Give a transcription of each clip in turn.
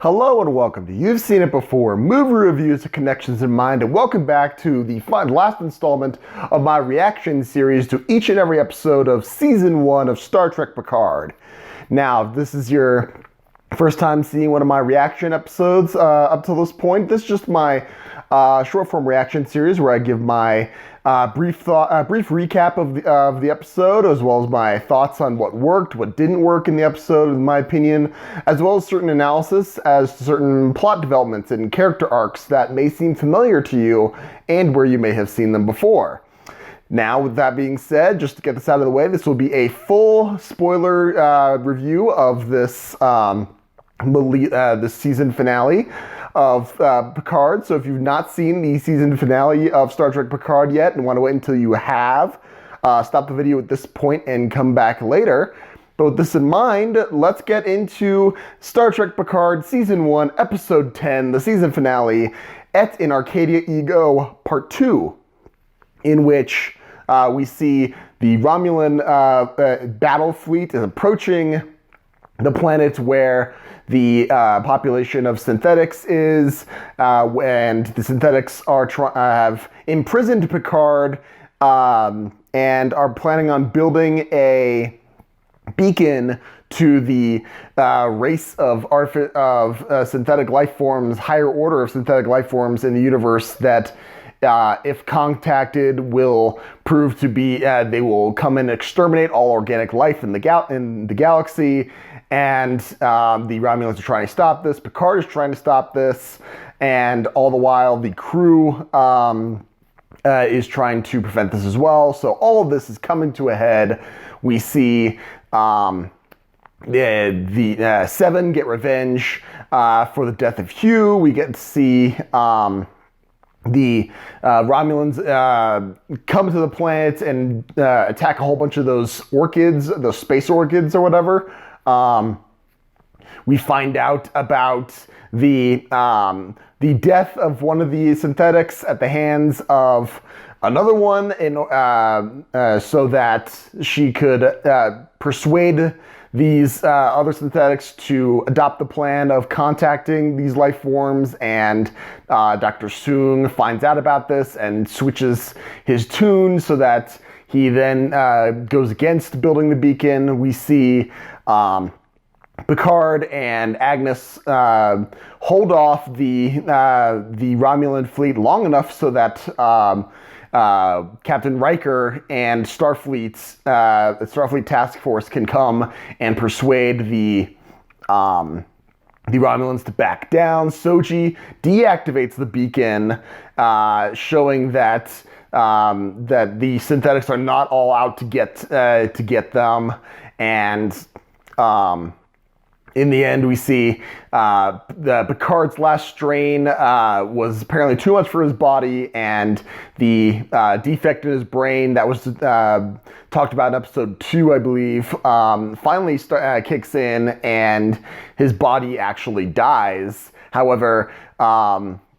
Hello and welcome to You've Seen It Before, movie reviews with connections in mind, and welcome back to the last installment of my reaction series to each and every episode of Season 1 of Star Trek Picard. Now, if this is your first time seeing one of my reaction episodes up to this point, this is just my short form reaction series where I give my brief recap of the episode, as well as my thoughts on what worked, what didn't work in the episode, in my opinion, as well as certain analysis as to certain plot developments and character arcs that may seem familiar to you and where you may have seen them before. Now, with that being said, just to get this out of the way, this will be a full spoiler review of this season finale of Picard. So if you've not seen the season finale of Star Trek Picard yet and want to wait until you have, stop the video at this point and come back later. But with this in mind, let's get into Star Trek Picard Season 1, Episode 10, the season finale, Et in Arcadia Ego Part 2, in which we see the Romulan battle fleet is approaching the planet where the population of synthetics is, and the synthetics are have imprisoned Picard and are planning on building a beacon to the race of synthetic life forms, higher order of synthetic life forms in the universe that, if contacted, will prove to be, they will come and exterminate all organic life in the galaxy. And the Romulans are trying to stop this. Picard is trying to stop this. And all the while, the crew is trying to prevent this as well. So all of this is coming to a head. We see the Seven get revenge for the death of Hugh. We get to see the Romulans come to the planet and attack a whole bunch of those orchids, those space orchids or whatever. We find out about the death of one of the synthetics at the hands of another one, so that she could persuade these other synthetics to adopt the plan of contacting these life forms. And Dr. Soong finds out about this and switches his tune so that he then goes against building the beacon. We see Picard and Agnes hold off the Romulan fleet long enough so that Captain Riker and Starfleet Task Force can come and persuade the Romulans to back down. Soji deactivates the beacon, showing that the synthetics are not all out to get them, and in the end, we see Picard's last strain was apparently too much for his body, and the defect in his brain that was talked about in episode 2, I believe, finally kicks in, and his body actually dies. However,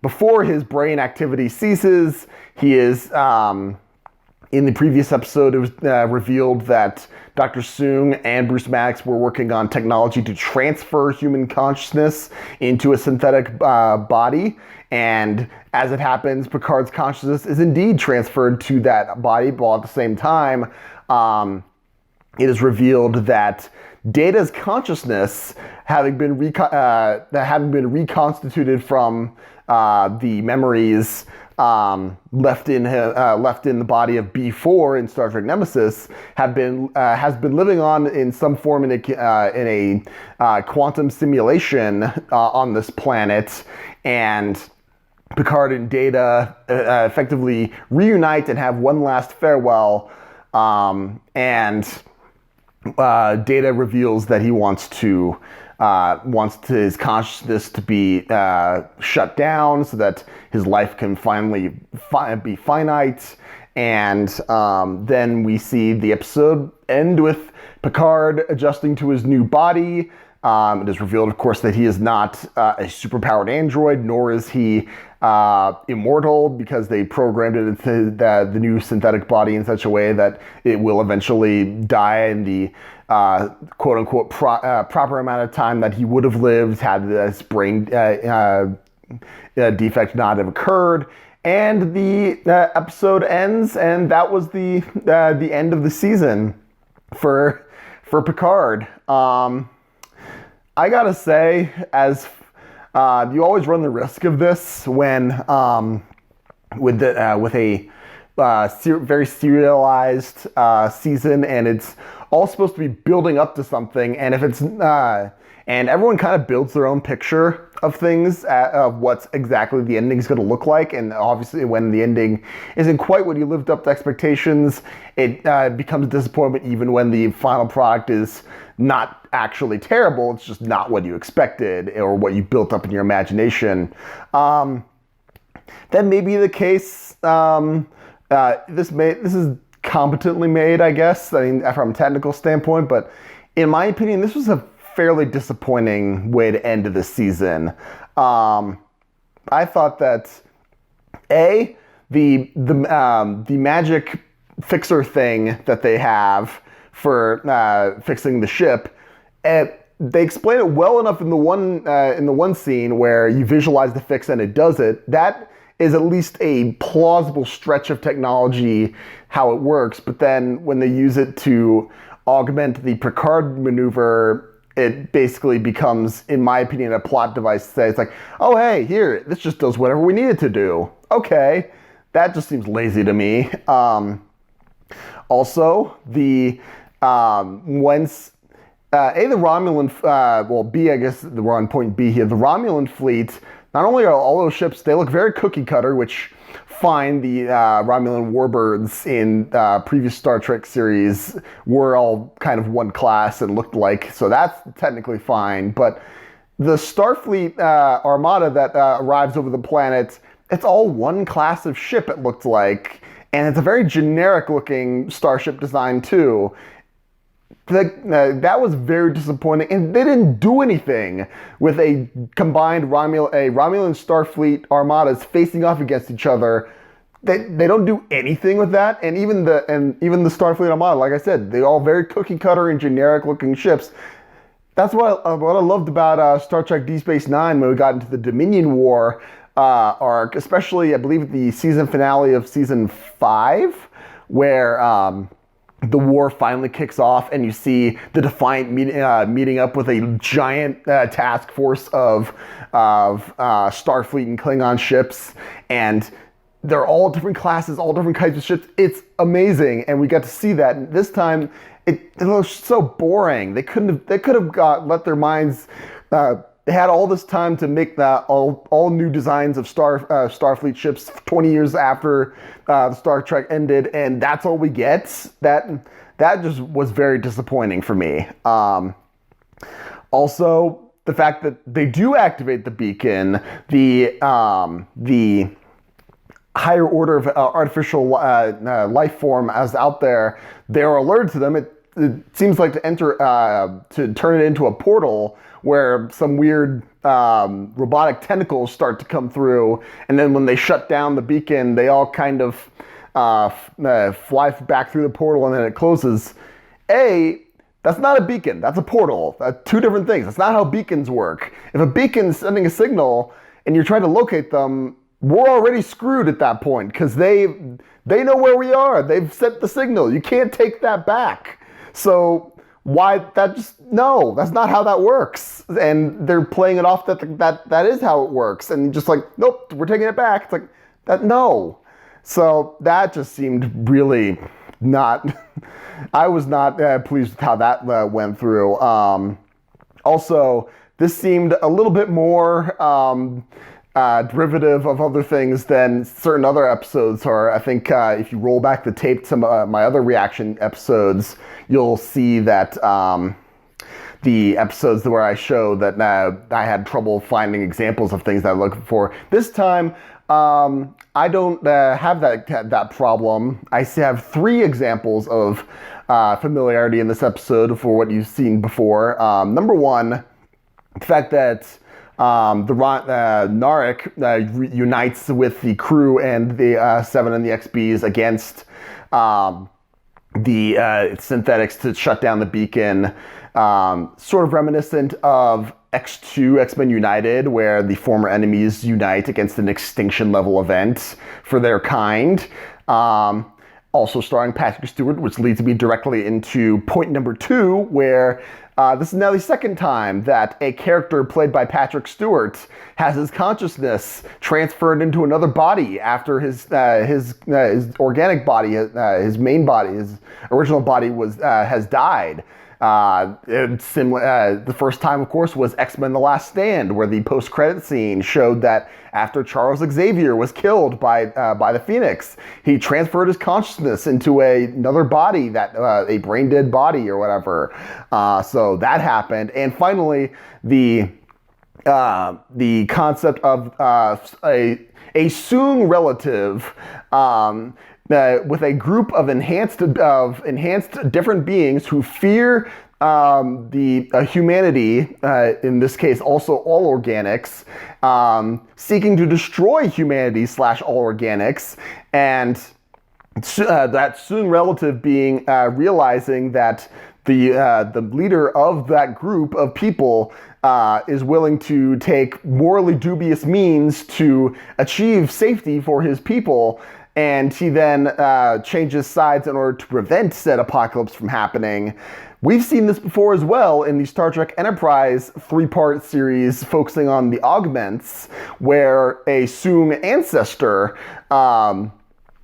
before his brain activity ceases, he is... in the previous episode, it was revealed that Dr. Soong and Bruce Maddox were working on technology to transfer human consciousness into a synthetic body. And as it happens, Picard's consciousness is indeed transferred to that body, but at the same time, it is revealed that Data's consciousness, having been reconstituted from the memories left in the body of B4 in Star Trek Nemesis, has been living on in some form in a quantum simulation on this planet, and Picard and Data effectively reunite and have one last farewell, and Data reveals that he wants his consciousness to be shut down so that his life can finally be finite. And then we see the episode end with Picard adjusting to his new body, It is revealed, of course, that he is not a superpowered android, nor is he immortal, because they programmed it into the new synthetic body in such a way that it will eventually die in the quote-unquote proper amount of time that he would have lived had this brain defect not have occurred. And the episode ends, and that was the end of the season for Picard. I gotta say, as you always run the risk of this when with a very serialized season, and it's all supposed to be building up to something, and if it's and everyone kind of builds their own picture of things, of what's exactly the ending's going to look like, and obviously when the ending isn't quite what you lived up to expectations, it becomes a disappointment even when the final product is not actually terrible. It's just not what you expected or what you built up in your imagination. That may be the case. This is competently made, I guess, I mean, from a technical standpoint, but in my opinion, this was a fairly disappointing way to end this season. I thought that the magic fixer thing that they have for fixing the ship, they explain it well enough in the one scene where you visualize the fix and it does it. That is at least a plausible stretch of technology how it works. But then when they use it to augment the Picard maneuver, it basically becomes, in my opinion, a plot device to say, it's like, oh, hey, here, this just does whatever we need it to do. Okay, that just seems lazy to me. Also, the once the Romulan, well, B, I guess the wrong point B here, the Romulan fleet, not only are all those ships, they look very cookie cutter, which fine, the Romulan warbirds in previous Star Trek series were all kind of one class and looked like, so that's technically fine. But the Starfleet armada that arrives over the planet, it's all one class of ship, it looked like. And it's a very generic looking starship design too. That was very disappointing, and they didn't do anything with a combined Romulan Starfleet armadas facing off against each other. They don't do anything with that, and even the Starfleet armada, like I said, they're all very cookie cutter and generic looking ships. That's what I loved about Star Trek Deep Space Nine when we got into the Dominion War arc, especially I believe the season finale of season 5, where the war finally kicks off, and you see the Defiant meeting up with a giant task force of Starfleet and Klingon ships, and they're all different classes, all different kinds of ships. It's amazing, and we got to see that. And this time, it was so boring. They could have let their minds. They had all this time to make that all new designs of Starfleet ships 20 years after the Star Trek ended, and that's all we get. That just was very disappointing for me. Also, the fact that they do activate the beacon, the higher order of artificial life form as out there, they are alerted to them. It seems like to turn it into a portal where some weird robotic tentacles start to come through, and then when they shut down the beacon, they all kind of fly back through the portal, and then it closes. That's not a beacon, that's a portal. Two different things. That's not how beacons work. If a beacon's sending a signal and you're trying to locate them, we're already screwed at that point, because they know where we are. They've sent the signal. You can't take that back. So why that's not how that works. And they're playing it off that is how it works. And just like, nope, we're taking it back. It's like, that, no. So that just seemed really not, I was not pleased with how that went through. Also, this seemed a little bit more derivative of other things than certain other episodes are. I think if you roll back the tape to my other reaction episodes, you'll see that the episodes where I show that I had trouble finding examples of things that I'm looking for. This time, I don't have that problem. I have 3 examples of familiarity in this episode for what you've seen before. Number 1, the fact that Narek unites with the crew and the 7 and the XBs against the synthetics to shut down the beacon, sort of reminiscent of X2, X-Men United, where the former enemies unite against an extinction level event for their kind. Also starring Patrick Stewart, which leads me directly into point number 2, where this is now the second time that a character played by Patrick Stewart has his consciousness transferred into another body after his organic body, his main body, his original body has died. The first time, of course, was X-Men: The Last Stand, where the post-credit scene showed that after Charles Xavier was killed by the Phoenix, he transferred his consciousness into another body, a brain-dead body or whatever. So that happened, and finally, the concept of a Soong relative. With a group of enhanced different beings who fear humanity, in this case also all organics, seeking to destroy humanity / all organics, and that Soong relative being realizing that the leader of that group of people is willing to take morally dubious means to achieve safety for his people. And he then changes sides in order to prevent said apocalypse from happening. We've seen this before as well in the Star Trek Enterprise 3-part series focusing on the Augments, where a Soong ancestor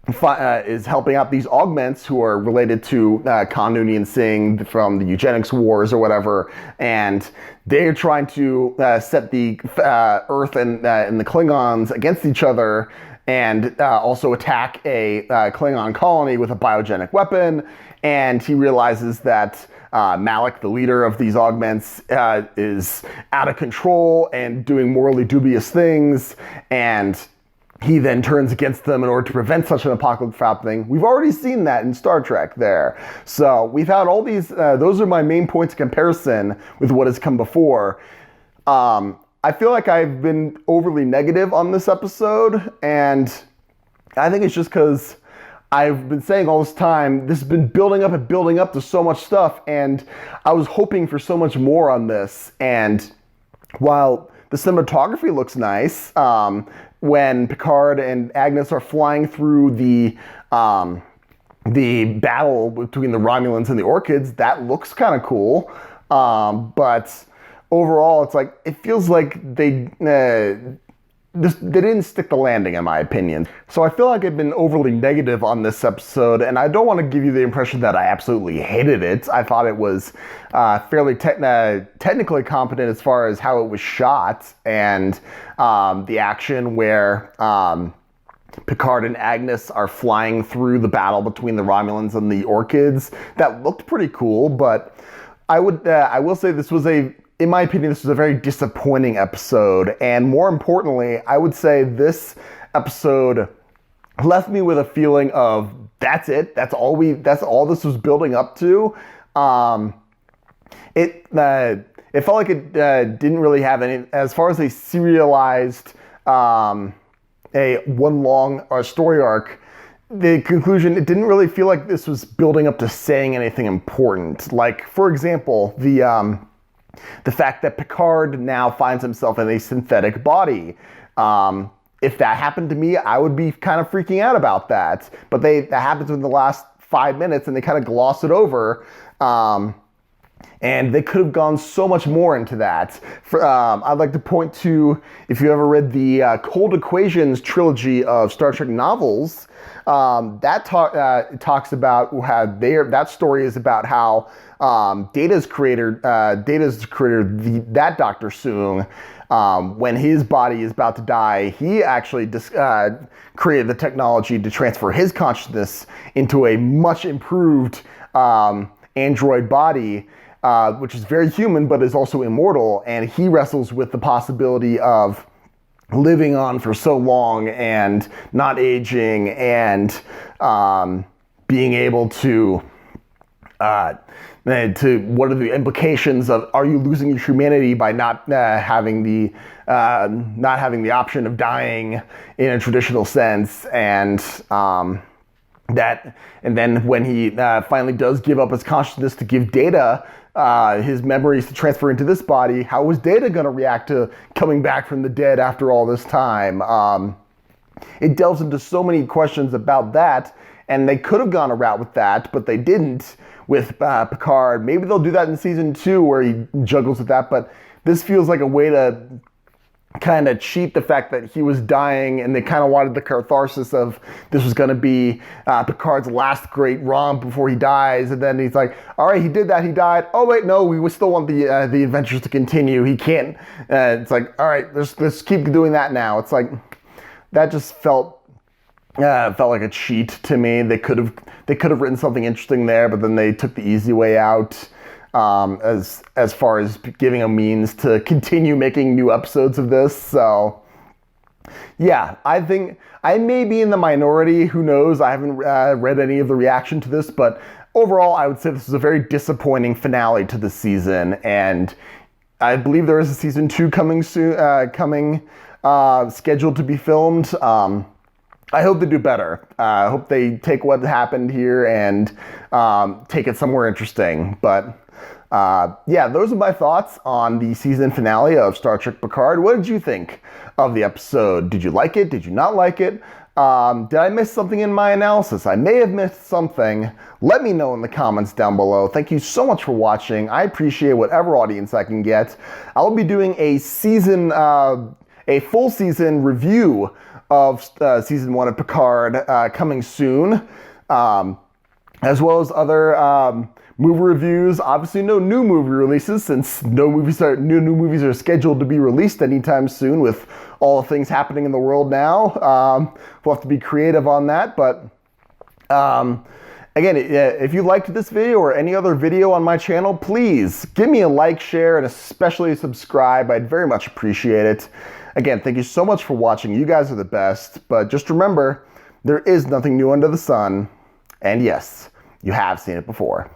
is helping out these Augments who are related to Kanuni and Singh from the eugenics wars or whatever, and they're trying to set the Earth and the Klingons against each other, and also attack a Klingon colony with a biogenic weapon. And he realizes that Malik, the leader of these Augments, is out of control and doing morally dubious things, and he then turns against them in order to prevent such an apocalypse from happening. We've already seen that in Star Trek there. So we've had all these, those are my main points of comparison with what has come before. I feel like I've been overly negative on this episode, and I think it's just because I've been saying all this time, this has been building up and building up to so much stuff, and I was hoping for so much more on this. And while the cinematography looks nice, when Picard and Agnes are flying through the battle between the Romulans and the Orchids, that looks kind of cool, but overall, it's like, it feels like they didn't stick the landing, in my opinion. So I feel like I've been overly negative on this episode, and I don't want to give you the impression that I absolutely hated it. I thought it was fairly technically competent as far as how it was shot, and the action where Picard and Agnes are flying through the battle between the Romulans and the Orchids. That looked pretty cool, but I will say this was in my opinion, this was a very disappointing episode, and more importantly, I would say this episode left me with a feeling of, that's it, that's all this was building up to. It felt like it didn't really have any, as far as a serialized, a one long story arc, the conclusion, it didn't really feel like this was building up to saying anything important. Like, for example, the fact that Picard now finds himself in a synthetic body. If that happened to me, I would be kind of freaking out about that. But that happens in the last 5 minutes, and they kind of gloss it over. And they could have gone so much more into that. I'd like to point to, if you ever read the Cold Equations trilogy of Star Trek novels, that talks about how that story is about how Data's creator, that Dr. Soong, when his body is about to die, he actually created the technology to transfer his consciousness into a much improved android body, which is very human but is also immortal, and he wrestles with the possibility of living on for so long and not aging and being able to to what are the implications of, are you losing your humanity by not having the option of dying in a traditional sense, and then when he finally does give up his consciousness to give Data his memories to transfer into this body, how was Data going to react to coming back from the dead after all this time? It delves into so many questions about that, and they could have gone a route with that, but they didn't with Picard. Maybe they'll do that in season 2 where he juggles with that, but this feels like a way to kind of cheat the fact that he was dying, and they kind of wanted the catharsis of this was going to be Picard's last great romp before he dies, and then he's like, all right, he did that, he died. Oh wait, no, we still want the adventures to continue. He can't. It's like, all right, let's keep doing that now. It's like that just felt like a cheat to me. They could have written something interesting there, but then they took the easy way out. As far as giving a means to continue making new episodes of this. So yeah, I think I may be in the minority, who knows, I haven't read any of the reaction to this, but overall I would say this is a very disappointing finale to the season, and I believe there is a season 2 coming soon, scheduled to be filmed. I hope they do better. I hope they take what happened here and take it somewhere interesting, but yeah, those are my thoughts on the season finale of Star Trek Picard. What did you think of the episode? Did you like it? Did you not like it? Did I miss something in my analysis? I may have missed something. Let me know in the comments down below. Thank you so much for watching. I appreciate whatever audience I can get. I'll be doing a full season review of season 1 of Picard coming soon, as well as other movie reviews. Obviously no new movie releases, since new movies are scheduled to be released anytime soon with all the things happening in the world now. We'll have to be creative on that, but again, if you liked this video or any other video on my channel, please give me a like, share, and especially subscribe. I'd very much appreciate it. Again, thank you so much for watching. You guys are the best, but just remember, there is nothing new under the sun, and yes, you have seen it before.